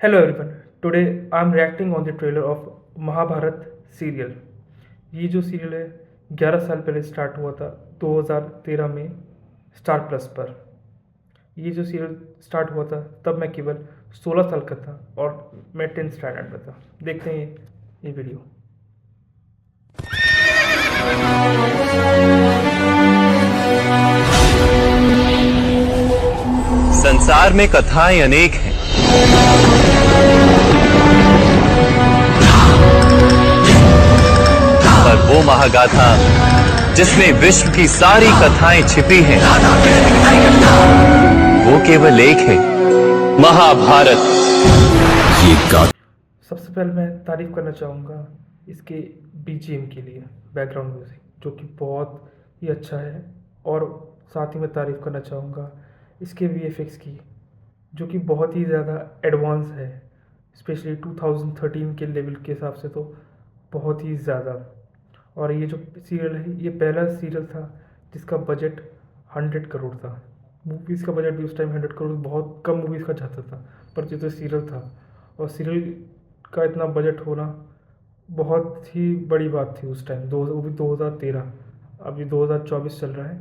Hello everyone. Today I'm reacting on the trailer of Mahabharat serial. ये जो serial है 11 साल पहले स्टार्ट हुआ था 2013 में स्टार प्लस पर। ये जो सीरियल स्टार्ट हुआ था तब मैं केवल 16 साल का था और मैं 10th स्टैंडर्ड में था। देखते हैं ये वीडियो। संसार में कथाएं अनेक हैं, पर वो महागाथा जिसमें विश्व की सारी कथाएं छिपी हैं, वो केवल एक है, महाभारत। ये गाथा सबसे पहले मैं तारीफ़ करना चाहूँगा इसके बीजीएम के लिए, बैकग्राउंड म्यूज़िक जो कि बहुत ही अच्छा है। और साथ ही मैं तारीफ़ करना चाहूँगा इसके वीएफएक्स की, जो कि बहुत ही ज़्यादा एडवांस है, स्पेशली 2013 के लेवल के हिसाब से तो बहुत ही ज़्यादा। और ये जो सीरियल है ये पहला सीरियल था जिसका बजट 100 करोड़ था। मूवीज़ का बजट भी उस टाइम 100 करोड़ बहुत कम मूवीज़ का जाता था, पर ये तो सीरियल था और सीरियल का इतना बजट होना बहुत ही बड़ी बात थी उस टाइम। वो भी 2013, अभी 2024 चल रहा है।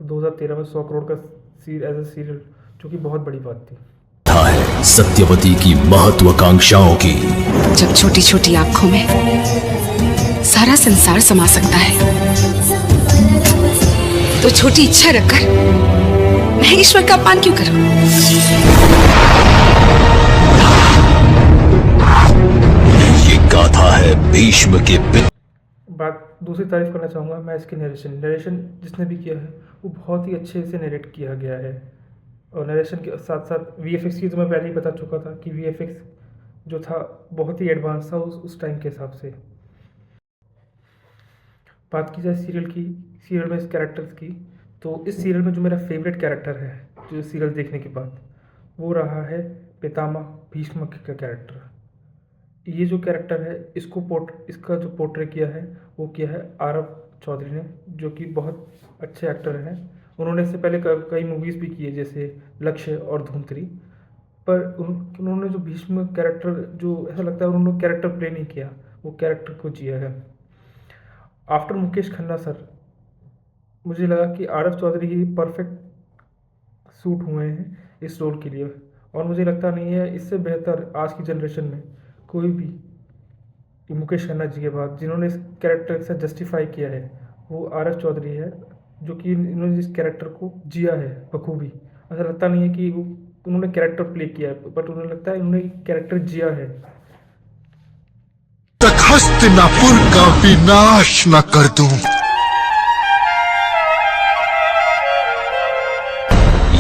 2013 में 100 करोड़ का एज ए सीरियल, जो कि बहुत बड़ी बात थी। है सत्यवती की महत्वाकांक्षाओं की। जब छोटी छोटी आंखों में सारा संसार समा सकता है, तो छोटी इच्छा रखकर मैं ईश्वर का अपमान क्यों करूं? ये गाथा है भीष्म के बात दूसरी तारीफ करना चाहूँगा मैं इसके नरेशन जिसने भी किया है वो बहुत ही अच्छे से नरेट किया गया है। और नरेशन के साथ साथ वीएफएक्स की तो मैं पहले ही बता चुका था कि वीएफएक्स जो था बहुत ही एडवांस था उस टाइम के हिसाब से। बात की जाए सीरियल में इस कैरेक्टर्स की, तो इस सीरियल में जो मेरा फेवरेट कैरेक्टर है जो सीरियल देखने के बाद, वो रहा है पितामह भीष्म का कैरेक्टर। ये जो कैरेक्टर है इसका जो पोर्ट्रे किया है वो किया है आरव चौधरी ने, जो कि बहुत अच्छे एक्टर हैं। उन्होंने इससे पहले कई मूवीज़ भी की है जैसे लक्ष्य और धूम 3। पर उन्होंने जो भीष्म कैरेक्टर, जो ऐसा लगता है उन्होंने कैरेक्टर प्ले नहीं किया, वो कैरेक्टर को जिया है। आफ्टर मुकेश खन्ना सर, मुझे लगा कि आरव चौधरी ही परफेक्ट सूट हुए हैं इस रोल के लिए। और मुझे लगता नहीं है इससे बेहतर आज की जनरेशन में कोई भी मुकेश खन्ना जी के बाद जिन्होंने इस कैरेक्टर के साथ जस्टिफाई किया है वो आरव चौधरी है, जो कि इन्होंने जिस कैरेक्टर को जिया है बखूबी। ऐसा लगता नहीं है कि उन्होंने कैरेक्टर प्ले किया है, बट उन्हें लगता है उन्होंने कैरेक्टर जिया है। हस्तिनापुर का विनाश न कर दूं।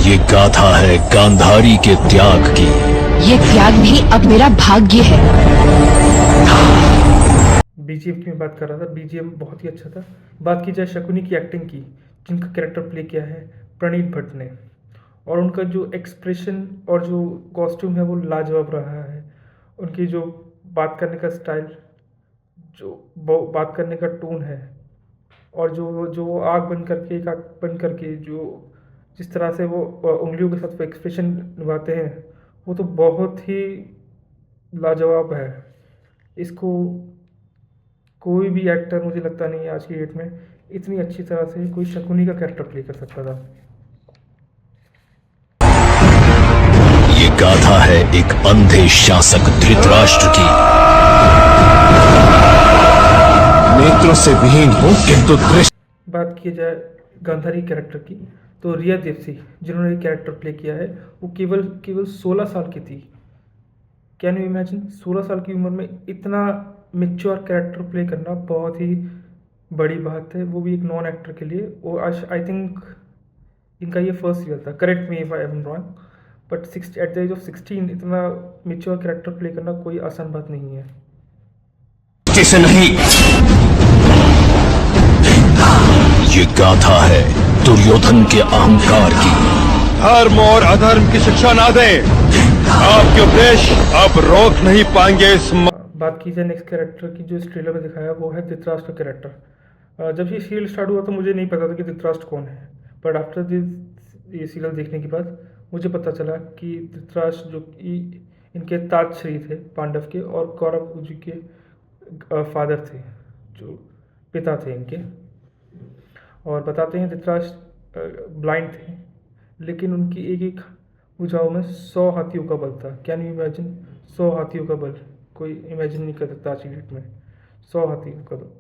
ये गाथा है गांधारी के त्याग की। ये त्याग भी अब मेरा भाग्य है। बीजीएम की मैं बात कर रहा था, बीजीएम बहुत ही अच्छा था। बात की जाए शकुनी की एक्टिंग की, जिनका कैरेक्टर प्ले किया है प्रणीत भट्ट ने, और उनका जो एक्सप्रेशन और जो कॉस्ट्यूम है वो लाजवाब रहा है। उनकी जो बात करने का स्टाइल, जो बात करने का टोन है, और जो आँख बंद करके एक आँख बंद करके जो जिस तरह से वो उंगलियों के साथ एक्सप्रेशन निभाते हैं, वो तो बहुत ही लाजवाब है। इसको कोई भी एक्टर मुझे लगता नहीं है आज की डेट में इतनी अच्छी तरह से कोई शकुनी का कैरेक्टर प्ले कर सकता था। ये गाथा है एक अंधे शासक धृतराष्ट्र की। नेत्रों से विहीन हूं किंतु दृष्टि। बात की जाए गांधारी कैरेक्टर की, तो रिया देवसी जिन्होंने कैरेक्टर प्ले किया है वो केवल 16 साल की थी। कैन यू इमेजिन 16 साल की उम्र में इतना मेच्योर कैरेक्टर प्ले करना बहुत ही बड़ी बात है, वो भी एक नॉन एक्टर के लिए। वो आई थिंक इनका ये फर्स्ट सीरियल था, correct me if I am wrong, but at the age of 16 इतना मेच्योर कैरेक्टर प्ले करना कोई आसान बात नहीं है। से नहीं, ये गाथा है दुर्योधन के अहंकार की। धर्म और अधर्म की शिक्षा ना दें, आपके उपदेश आप रोक नहीं पाएंगे। बात की जाए नेक्स्ट कैरेक्टर की जो इस ट्रेलर में दिखाया वो है धृतराष्ट्र कैरेक्टर। जब ये सीरियल स्टार्ट हुआ तो मुझे नहीं पता था कि धृतराष्ट्र कौन है, बट आफ्टर दिस ये सीरियल देखने के बाद मुझे पता चला कि धृतराष्ट्र जो कि इनके ताजश्री थे पांडव के, और कौरव जी के फादर थे, जो पिता थे इनके। और बताते हैं धृतराष्ट्र ब्लाइंड थे, लेकिन उनकी एक एक भुजाओं में 100 हाथियों का बल था। कैन यू इमेजिन 100 हाथियों का बल? कोई इमेजिन नहीं कर सकता आज की डेट में 100 हाथियों का बल।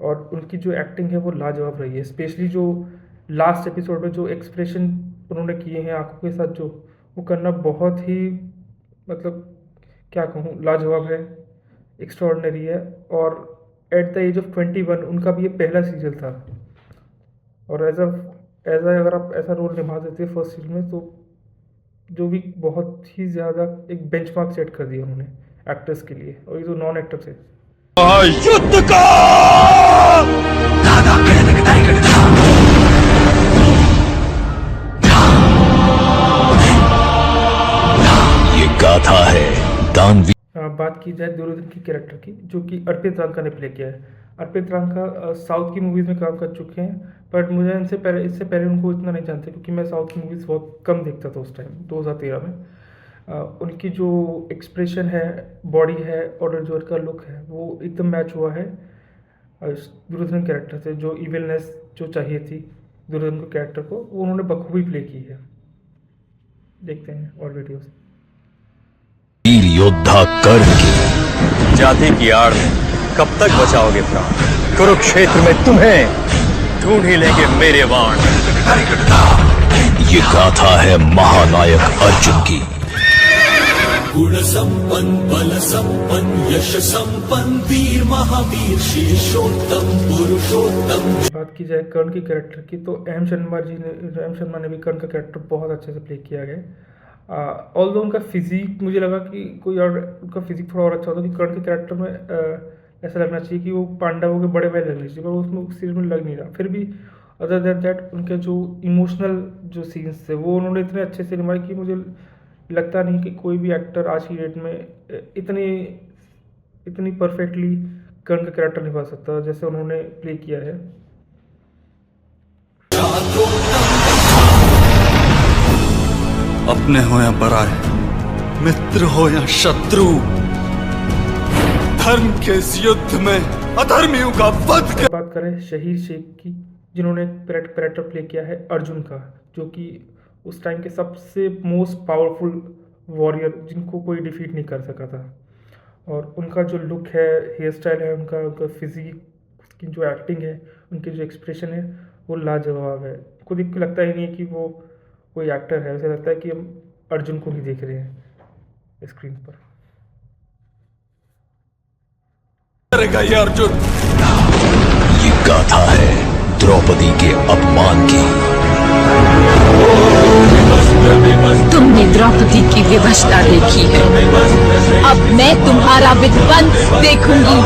और उनकी जो एक्टिंग है वो लाजवाब रही है, स्पेशली जो लास्ट एपिसोड में जो एक्सप्रेशन उन्होंने किए हैं आंखों के साथ, जो वो करना बहुत ही, मतलब क्या कहूँ, लाजवाब है, एक्स्ट्रॉर्डनरी है। और एट द एज ऑफ 21 उनका भी ये पहला सीरियल था, और एज अगर आप ऐसा रोल निभा देते हैं फर्स्ट सीरियल में, तो जो भी बहुत ही ज़्यादा एक बेंचमार्क सेट कर दिया उन्होंने एक्टर्स के लिए, और ये जो नॉन एक्टर थे। युद्ध का ये गाथा है दानवी। बात की जाए दुर्योधन की कैरेक्टर की, जो कि अर्पित रांका ने प्ले किया है। अर्पित रांका साउथ की मूवीज़ में काम कर चुके हैं, बट मुझे इससे पहले उनको इतना नहीं जानते, क्योंकि मैं साउथ की मूवीज़ बहुत कम देखता था उस टाइम 2013 में। उनकी जो एक्सप्रेशन है, बॉडी है, और जो उनका लुक है, वो एकदम मैच हुआ है दुर्योधन कैरेक्टर से। जो इविलनेस जो चाहिए थी दुर्योधन को कैरेक्टर को, वो उन्होंने बखूबी प्ले की है। देखते हैं और वीडियोस। वीर योद्धा कर्ण की जाति की आड़ में कब तक बचाओगे प्राण? कुरुक्षेत्र में तुम्हें ढूंढ ही लेंगे मेरे बाण। ये गाथा है महानायक अर्जुन की। गुण संपन्न बल संपन्न यश संपन्न वीर महावीर शेषोत्तम पुरुषोत्तम। बात की जाए कर्ण की कैरेक्टर की, तो एम शर्मा ने भी कर्ण का कैरेक्टर बहुत अच्छे से प्ले किया गया। ऑल्दो उनका फिजिक, मुझे लगा कि कोई और उनका फिजिक थोड़ा और अच्छा होता, कि कर्ण के कैरेक्टर में ऐसा लगना चाहिए कि वो पांडवों के बड़े भाई लगने चाहिए, पर उसमें सीरीज में लग नहीं रहा। फिर भी अदर देन दैट उनके जो इमोशनल जो सीन्स थे वो उन्होंने इतने अच्छे से निभाए कि मुझे लगता नहीं कि कोई भी एक्टर आज की डेट में इतनी परफेक्टली कर्ण का कैरेक्टर निभा सकता जैसे उन्होंने प्ले किया है। अपने हो या पराए, मित्र हो या शत्रु, धर्म के इस युद्ध में अधर्मियों का वध कर। बात करें शहीद शेख की, जिन्होंने कैरेक्टर प्ले किया है अर्जुन का, जो कि उस टाइम के सबसे मोस्ट पावरफुल वॉरियर जिनको कोई डिफीट नहीं कर सका था। और उनका जो लुक है, हेयर स्टाइल है, उनका फिजिक, उसकी जो एक्टिंग है, उनकी जो एक्सप्रेशन है, वो लाजवाब है। खुद देख के लगता ही नहीं है कि वो कोई एक्टर है, ऐसा लगता है कि हम अर्जुन को ही देख रहे हैं स्क्रीन पर। करेगा ये अर्जुन। ये गाथा है द्रौपदी के अपमान की। तुमने द्रौपदी की विवशता देखी है, अब मैं तुम्हारा विध्वंस देखूंगी।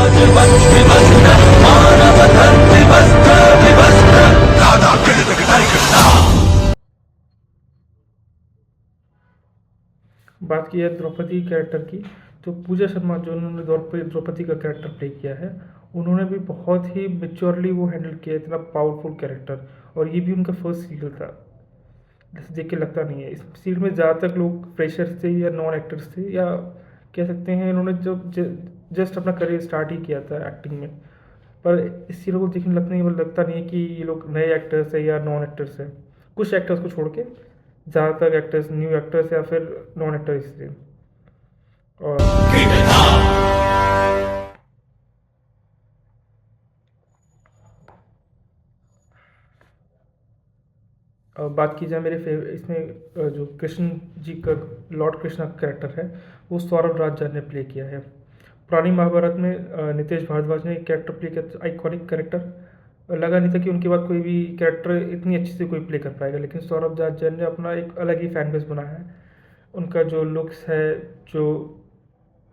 बात की है द्रौपदी कैरेक्टर की, तो पूजा शर्मा जो उन्होंने द्रौपदी का कैरेक्टर प्ले किया है, उन्होंने भी बहुत ही मेच्योरली वो हैंडल किया, इतना पावरफुल कैरेक्टर। और ये भी उनका फर्स्ट सीरियल था, जैसे देख के लगता नहीं है। इस सीरियल में ज़्यादातर लोग फ्रेशर्स थे या नॉन एक्टर्स थे, या कह सकते हैं इन्होंने जब जस्ट अपना करियर स्टार्ट ही किया था एक्टिंग में। पर इस सीरियल को देखने लगता नहीं है कि ये लोग नए एक्टर्स है या नॉन एक्टर्स है। कुछ एक्टर्स को छोड़ के ज़्यादातर एक्टर्स न्यू एक्टर्स या फिर नॉन एक्टर्स थे। और बात की जाए इसमें जो कृष्ण जी का लॉर्ड कृष्णा का कैरेक्टर है, वो सौरभ राजन ने प्ले किया है। पुरानी महाभारत में नितेश भारद्वाज ने एक कैरेक्टर प्ले किया, आइकॉनिक कैरेक्टर। लगा नहीं था कि उनके बाद कोई भी कैरेक्टर इतनी अच्छी से कोई प्ले कर पाएगा, लेकिन सौरभ राजन ने अपना एक अलग ही फैन बेस बनाया है। उनका जो लुक्स है, जो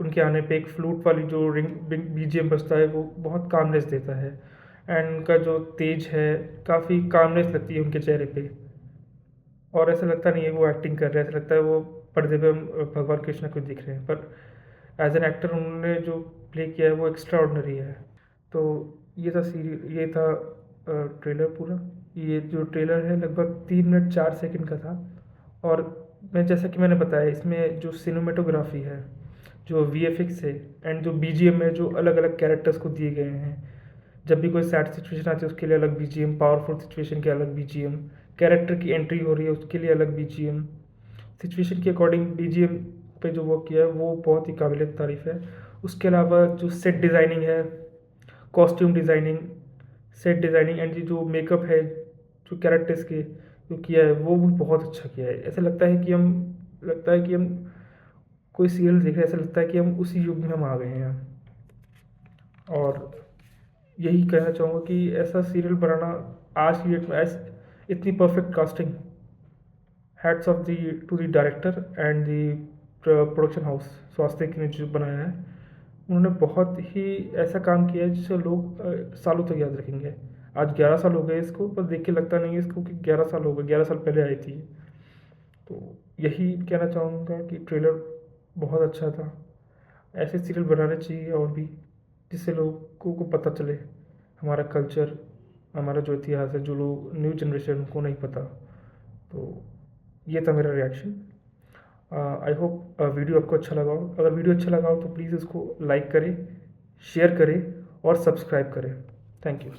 उनके आने पे एक फ्लूट वाली जो बीजीएम बजता है, वो बहुत कामनेस देता है। एंड उनका जो तेज है, काफ़ी कामनेस लगती है उनके चेहरे पे, और ऐसा लगता नहीं है वो एक्टिंग कर रहे हैं, ऐसा लगता है वो पर्दे पे भगवान कृष्ण को दिख रहे हैं। पर एज एन एक्टर उन्होंने जो प्ले किया है वो एक्स्ट्रा ऑर्डिनरी है। तो ये था ट्रेलर पूरा। ये जो ट्रेलर है लगभग 3 मिनट 4 सेकंड का था, और मैं जैसा कि मैंने बताया, इसमें जो सिनेमेटोग्राफी है, जो वीएफएक्स है एंड जो बीजीएम है, जो अलग अलग कैरेक्टर्स को दिए गए हैं। जब भी कोई सैड सिचुएशन आती है उसके लिए अलग बीजीएम, पावरफुल सिचुएशन के अलग बीजीएम, कैरेक्टर की एंट्री हो रही है उसके लिए अलग बीजीएम, सिचुएशन के अकॉर्डिंग बीजीएम पे जो वर्क किया है वो बहुत ही काबिल तारीफ़ है। उसके अलावा जो सेट डिज़ाइनिंग है, costume designing, set designing and जो मेकअप है, जो कैरेक्टर्स के जो किया है वो भी बहुत अच्छा किया है। ऐसा लगता है कि हम कोई सीरियल देख रहे हैं, ऐसा लगता है कि हम उसी युग में हम आ गए हैं। और यही कहना चाहूँगा कि ऐसा सीरियल बनाना आज की डेट में इतनी perfect casting, hats off the to the director and the production house Swastik ने जो बनाया है, उन्होंने बहुत ही ऐसा काम किया है जिसे लोग सालों तक याद रखेंगे। आज 11 साल हो गए इसको, पर देख के लगता नहीं है इसको कि 11 साल हो गए, 11 साल पहले आई थी। तो यही कहना चाहूँगा कि ट्रेलर बहुत अच्छा था। ऐसे सीरियल बनाने चाहिए और भी, जिससे लोगों को पता चले हमारा कल्चर, हमारा जो इतिहास है, जो लोग न्यू जनरेशन को नहीं पता। तो ये था मेरा रिएक्शन। आई होप वीडियो आपको अच्छा लगा हो। अगर वीडियो अच्छा लगा हो तो प्लीज़ इसको लाइक करें, शेयर करें और सब्सक्राइब करें। Thank you.